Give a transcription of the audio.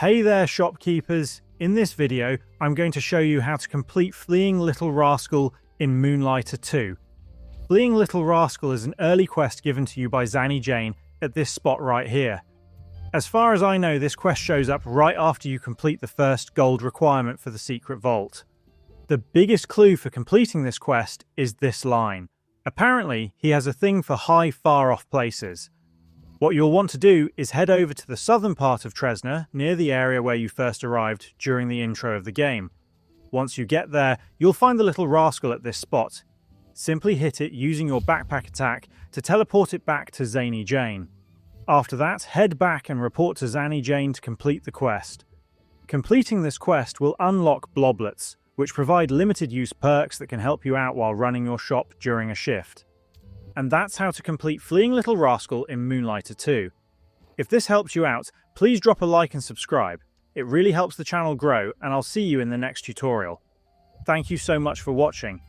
Hey there, shopkeepers! In this video, I'm going to show you how to complete Fleeing Little Rascal in Moonlighter 2. Fleeing Little Rascal is an early quest given to you by Zanny Jane at this spot right here. As far as I know, this quest shows up right after you complete the first gold requirement for the secret vault. The biggest clue for completing this quest is this line. Apparently, he has a thing for high, far-off places. What you'll want to do is head over to the southern part of Tresna, near the area where you first arrived during the intro of the game. Once you get there, you'll find the little rascal at this spot. Simply hit it using your backpack attack to teleport it back to Zanny Jane. After that, head back and report to Zanny Jane to complete the quest. Completing this quest will unlock bloblets, which provide limited-use perks that can help you out while running your shop during a shift. And that's how to complete Fleeing Little Rascal in Moonlighter 2. If this helps you out, please drop a like and subscribe. It really helps the channel grow, and I'll see you in the next tutorial. Thank you so much for watching.